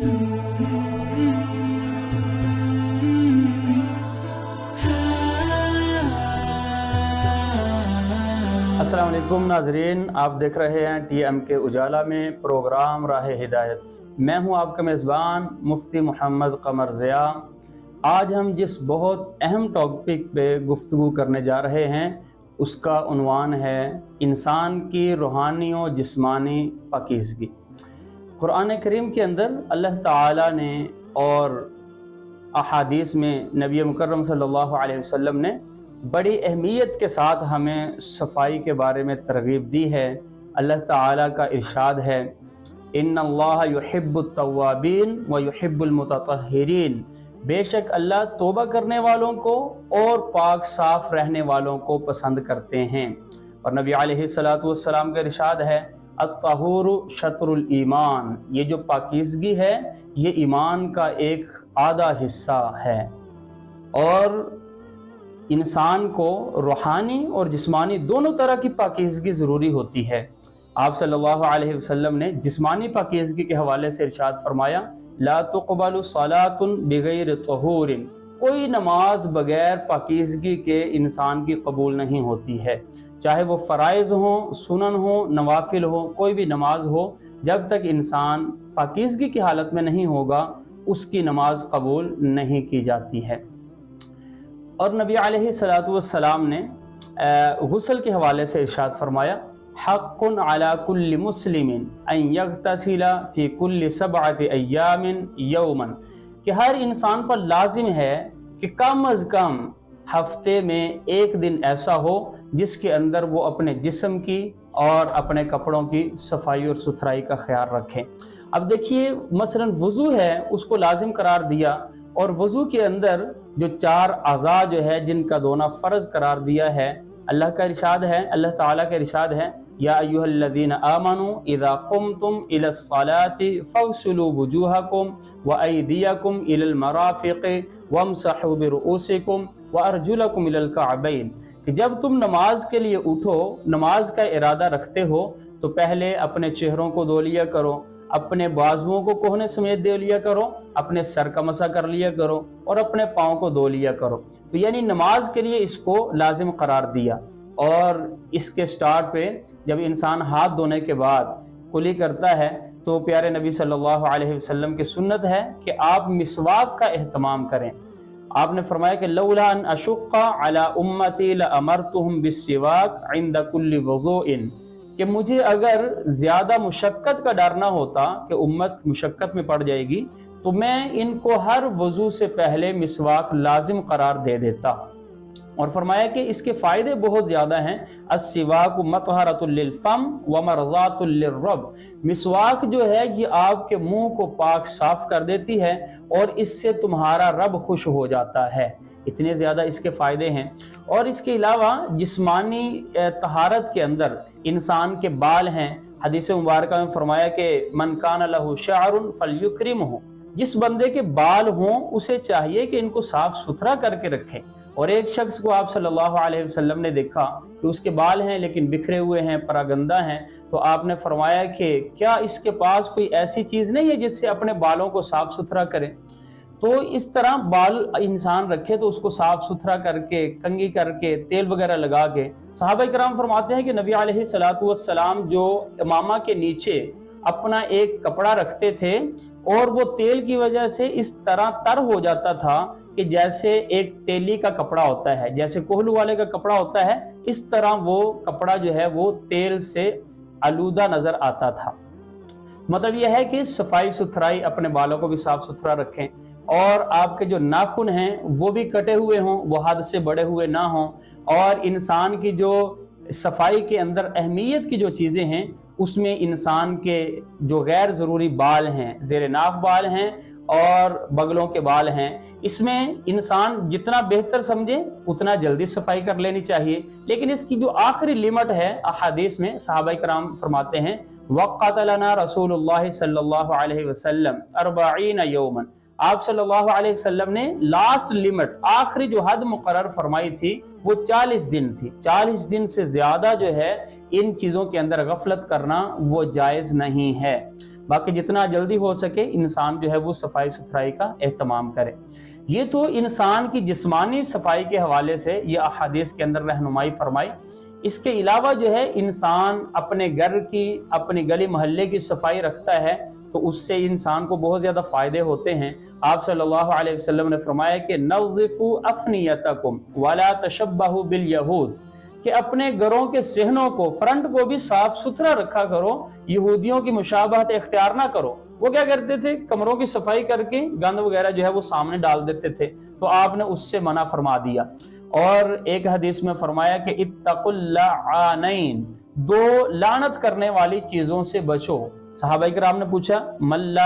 अस्सलाम वालेकुम नाजरीन, आप देख रहे हैं TMK उजाला में प्रोग्राम राह हिदायत। मैं हूं आपका मेज़बान मुफ्ती मोहम्मद कमर ज़िया। आज हम जिस बहुत अहम टॉपिक पे गुफ्तगू करने जा रहे हैं उसका उन्वान है इंसान की रूहानी और जिस्मानी पाकीज़गी। कुरान करीम के अंदर अल्लाह ताला ने और अहादीस में नबी मुकर्रम सल्लल्लाहु अलैहि वसल्लम ने बड़ी अहमियत के साथ हमें सफाई के बारे में तरगीब दी है। अल्लाह ताला का इरशाद है, इन्नल्लाह युहिब्बुत तव्वाबीन व युहिब्बुल मुतत्तहिरीन, बेशक अल्लाह तौबा करने वालों को और पाक साफ रहने वालों को पसंद करते हैं। और नबी अलैहिस्सलातु वस्सलाम का इरशाद है, अत्तहूरु शत्रुल ईमान, ये जो पाकीज़गी है ये ईमान का एक आधा हिस्सा है। और इंसान को रूहानी और जिस्मानी दोनों तरह की पाकीज़गी ज़रूरी होती है। आप सल्लल्लाहु अलैहि वसल्लम ने जिस्मानी पाकीज़गी के हवाले से इरशाद फरमाया, ला तुक़बलु सलातुन बिगैर तहूरिन, कोई नमाज बगैर पाकीज़गी के इंसान की कबूल नहीं होती है। चाहे वो फ़राइज़ हो, सुनन हो, नवाफिल हो, कोई भी नमाज हो, जब तक इंसान पाकीज़गी की हालत में नहीं होगा उसकी नमाज कबूल नहीं की जाती है। और नबी अलैहिस्सलातु वस्सलाम ने गुस्ल के हवाले से इरशाद फरमाया, हक़्क़ुन अला कुल्लि मुस्लिमिन अन यग़्तसिला फ़ी कुल्लि सबअति अय्यामिन यौमन, कि हर इंसान पर लाजिम है कि कम अज़ कम हफ्ते में एक दिन ऐसा हो जिसके अंदर वो अपने जिस्म की और अपने कपड़ों की सफाई और सुथराई का ख्याल रखें। अब देखिए, मसलन वज़ू है उसको लाजिम करार दिया, और वज़ू के अंदर जो चार अज़ा जो है जिनका धोना फ़र्ज़ करार दिया है, अल्लाह का इरशाद है, अल्लाह ताला का इरशाद है, या अय्युहल्लज़ीना आमनू इज़ा क़ुमतुम इलस्सलाति फ़ग़सिलू वुजूहकुम व अयदियकुम इलल मराफ़िक़ि वम्सहू बिरुऊसिकुम व अर्जुलकुम इलल कअबैन, कि जब तुम नमाज के लिए उठो, नमाज का इरादा रखते हो, तो पहले अपने चेहरों को धो लिया करो, अपने बाजुओं को कोहने समेत दे लिया करो, अपने सर का मसा कर लिया करो और अपने पाँव को धो लिया करो। तो यानी नमाज के लिए इसको लाजिम करार दिया। और इसके स्टार्ट पे जब इंसान हाथ धोने के बाद कुली करता है तो प्यारे नबी सल्लल्लाहु अलैहि वसल्लम की सुन्नत है कि आप मिसवाक का एहतमाम करें। आपने फरमाया कि लौला अन अशुक्का अला उम्मती लअमरतुहुम बिस्सिवाक इंद कुल्लि वज़ूइन, कि मुझे अगर ज़्यादा मुशक्क़त का डर ना होता कि उम्मत मुशक्क़त में पड़ जाएगी तो मैं इनको हर वज़ू से पहले मिसवाक लाजिम करार दे देता। और फरमाया कि इसके फ़ायदे बहुत ज़्यादा हैं। अस्सिवाकु मतहरतुल लिलफ़म व मरज़ातुल लिर्रब, मिसवाक जो है ये आपके मुंह को पाक साफ़ कर देती है और इससे तुम्हारा रब खुश हो जाता है। इतने ज़्यादा इसके फ़ायदे हैं। और इसके अलावा जिस्मानी तहारत के अंदर इंसान के बाल हैं। हदीस मुबारक में फरमाया कि मन कान लहू शअरुन फलयुक्रिमहु, जिस बंदे के बाल हों उसे चाहिए कि इनको साफ सुथरा करके रखें। और एक शख्स को आप सल्लल्लाहु अलैहि वसल्लम ने देखा कि उसके बाल हैं लेकिन बिखरे हुए हैं, परागंदा हैं, तो आपने फरमाया कि क्या इसके पास कोई ऐसी चीज़ नहीं है जिससे अपने बालों को साफ सुथरा करें। तो इस तरह बाल इंसान रखे तो उसको साफ सुथरा करके, कंघी करके, तेल वगैरह लगा के। सहाबा किराम फरमाते हैं कि नबी अलैहिस्सलातु वस्सलाम जो इमामा के नीचे अपना एक कपड़ा रखते थे और वो तेल की वजह से इस तरह तर हो जाता था कि जैसे एक तेली का कपड़ा होता है, जैसे कोहलू वाले का कपड़ा होता है, इस तरह वो कपड़ा जो है वो तेल से आलूदा नजर आता था। मतलब यह है कि सफाई सुथराई, अपने बालों को भी साफ सुथरा रखें और आपके जो नाखून हैं वो भी कटे हुए हों, वो हद से बड़े हुए ना हों। और इंसान की जो सफाई के अंदर अहमियत की जो चीज़ें हैं उसमें इंसान के जो गैर ज़रूरी बाल हैं, ज़ेरे नाफ बाल हैं और बगलों के बाल हैं, इसमें इंसान जितना बेहतर समझे उतना जल्दी सफाई कर लेनी चाहिए। लेकिन इसकी जो आखिरी लिमिट है, अहादीस में सहाबा कराम फरमाते हैं, वक़्क़त लना रसूलुल्लाह सल्लल्लाहु अलैहि वसल्लम 40 यौमन, आप सल्लल्लाहु अलैहि वसल्लम ने लास्ट लिमिट, आखिरी जो हद मुकर्रर फरमाई थी वो 40 दिन थी। 40 दिन से ज्यादा जो है इन चीजों के अंदर गफलत करना वो जायज नहीं है। باقی جتنا جلدی ہو سکے انسان جو ہے وہ صفائی ستھرائی کا اہتمام کرے۔ یہ تو انسان کی جسمانی صفائی کے حوالے سے یہ احادیث کے اندر رہنمائی فرمائی۔ اس کے علاوہ جو ہے انسان اپنے گھر کی، اپنے گلی محلے کی صفائی رکھتا ہے تو اس سے انسان کو بہت زیادہ فائدے ہوتے ہیں۔ آپ صلی اللہ علیہ وسلم نے فرمایا کہ نظفوا افنیتکم ولا تشبہوا بالیہود، کہ اپنے گھروں کے صحنوں کو، فرنٹ کو بھی صاف ستھرا رکھا کرو، یہودیوں کی مشابہت اختیار نہ کرو۔ وہ کیا کرتے تھے؟ کمروں کی صفائی کر کے گند وغیرہ جو ہے وہ سامنے ڈال دیتے تھے، تو آپ نے اس سے منع فرما دیا۔ اور ایک حدیث میں فرمایا کہ اتقوا اللعانین، دو لعنت کرنے والی چیزوں سے بچو۔ صحابہ کرام نے پوچھا مل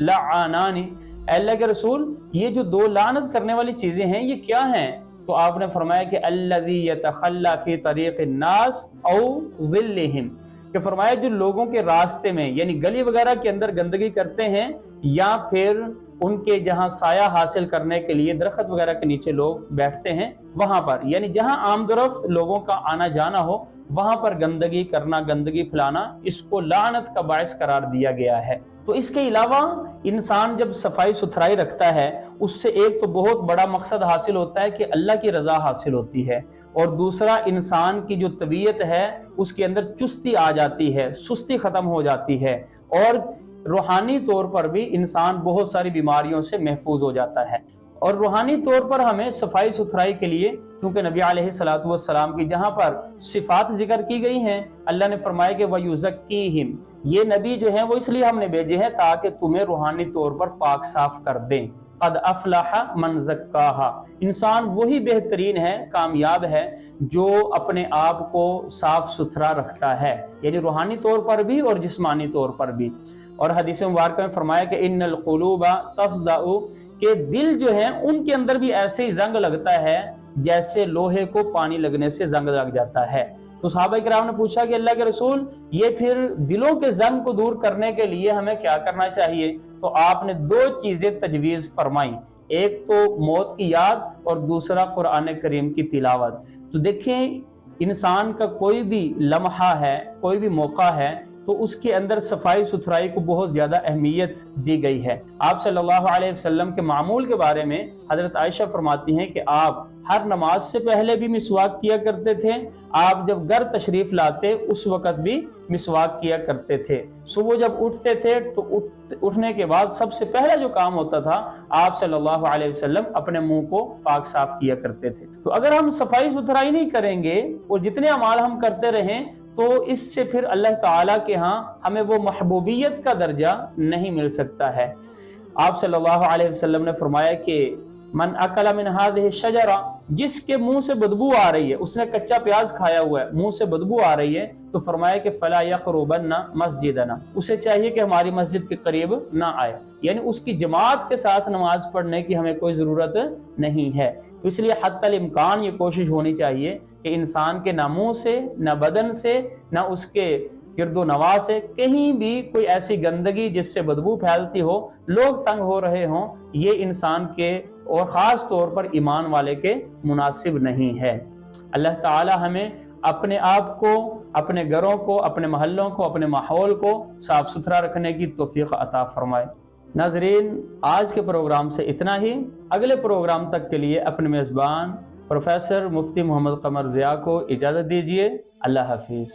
لعانانی، اے اللہ کے رسول یہ جو دو لعنت کرنے والی چیزیں ہیں یہ کیا ہیں؟ تو آپ نے فرمایا کہ الذی یتخلی فی طریق الناس او ظلہم، کہ فرمایا جو لوگوں کے راستے میں یعنی گلی وغیرہ کے اندر گندگی کرتے ہیں، یا پھر ان کے جہاں سایہ حاصل کرنے کے لیے درخت وغیرہ کے نیچے لوگ بیٹھتے ہیں وہاں پر، یعنی جہاں عام درفت لوگوں کا آنا جانا ہو وہاں پر گندگی کرنا، گندگی پھیلانا، اس کو لعنت کا باعث قرار دیا گیا ہے۔ تو اس کے علاوہ انسان جب صفائی ستھرائی رکھتا ہے اس سے ایک تو بہت بڑا مقصد حاصل ہوتا ہے کہ اللہ کی رضا حاصل ہوتی ہے، اور دوسرا انسان کی جو طبیعت ہے اس کے اندر چستی آ جاتی ہے، سستی ختم ہو جاتی ہے، اور روحانی طور پر بھی انسان بہت ساری بیماریوں سے محفوظ ہو جاتا ہے۔ اور روحانی طور پر ہمیں صفائی ستھرائی کے لیے، کیونکہ نبی علیہ الصلوۃ والسلام کی جہاں پر صفات ذکر کی گئی ہیں، اللہ نے فرمایا کہ وَيُزَكِّيهِمْ، یہ نبی جو ہیں وہ اس لیے ہم نے بھیجے ہیں تاکہ تمہیں روحانی طور پر پاک صاف کر دیں۔ قد افلح من زکاها، انسان وہی بہترین ہے، کامیاب ہے جو اپنے آپ کو صاف ستھرا رکھتا ہے، یعنی روحانی طور پر بھی اور جسمانی طور پر بھی۔ اور حدیث مبارکہ میں فرمایا کہ ان القلوب تصدع، کہ دل جو ہے ان کے اندر بھی ایسے ہی زنگ لگتا ہے جیسے لوہے کو پانی لگنے سے زنگ لگ جاتا ہے۔ تو صحابہ کرام نے پوچھا کہ اللہ کے رسول یہ پھر دلوں کے زنگ کو دور کرنے کے لیے ہمیں کیا کرنا چاہیے؟ تو آپ نے دو چیزیں تجویز فرمائیں، ایک تو موت کی یاد اور دوسرا قرآن کریم کی تلاوت۔ تو دیکھیں انسان کا کوئی بھی لمحہ ہے، کوئی بھی موقع ہے، تو اس کے اندر صفائی ستھرائی کو بہت زیادہ اہمیت دی گئی ہے۔ آپ صلی اللہ علیہ وسلم کے معمول کے بارے میں حضرت عائشہ فرماتی ہیں کہ آپ ہر نماز سے پہلے بھی مسواک کیا کرتے تھے، آپ جب گھر تشریف لاتے اس وقت بھی مسواک کیا کرتے تھے، صبح جب اٹھتے تھے تو اٹھنے کے بعد سب سے پہلا جو کام ہوتا تھا آپ صلی اللہ علیہ وسلم اپنے منہ کو پاک صاف کیا کرتے تھے۔ تو اگر ہم صفائی ستھرائی نہیں کریں گے اور جتنے اعمال ہم کرتے رہیں تو اس سے پھر اللہ تعالیٰ کے ہاں ہمیں وہ محبوبیت کا درجہ نہیں مل سکتا ہے۔ آپ صلی اللہ علیہ وسلم نے فرمایا کہ من اکل من هذه الشجرہ، جس کے منہ سے بدبو آ رہی ہے، اس نے کچا پیاز کھایا ہوا ہے، منہ سے بدبو آ رہی ہے، تو فرمایا کہ فلا یقربن مسجدنا، اسے چاہیے کہ ہماری مسجد کے قریب نہ آئے، یعنی اس کی جماعت کے ساتھ نماز پڑھنے کی ہمیں کوئی ضرورت نہیں ہے۔ تو اس لیے حتی الامکان یہ کوشش ہونی چاہیے کہ انسان کے نہ منہ سے، نہ بدن سے، نہ اس کے گرد و نواح سے کہیں بھی کوئی ایسی گندگی جس سے بدبو پھیلتی ہو، لوگ تنگ ہو رہے ہوں، یہ انسان کے اور خاص طور پر ایمان والے کے مناسب نہیں ہے۔ اللہ تعالی ہمیں اپنے آپ کو، اپنے گھروں کو، اپنے محلوں کو، اپنے ماحول کو صاف ستھرا رکھنے کی توفیق عطا فرمائے۔ ناظرین، آج کے پروگرام سے اتنا ہی۔ اگلے پروگرام تک کے لیے اپنے میزبان پروفیسر مفتی محمد قمر ضیاء کو اجازت دیجیے۔ اللہ حافظ۔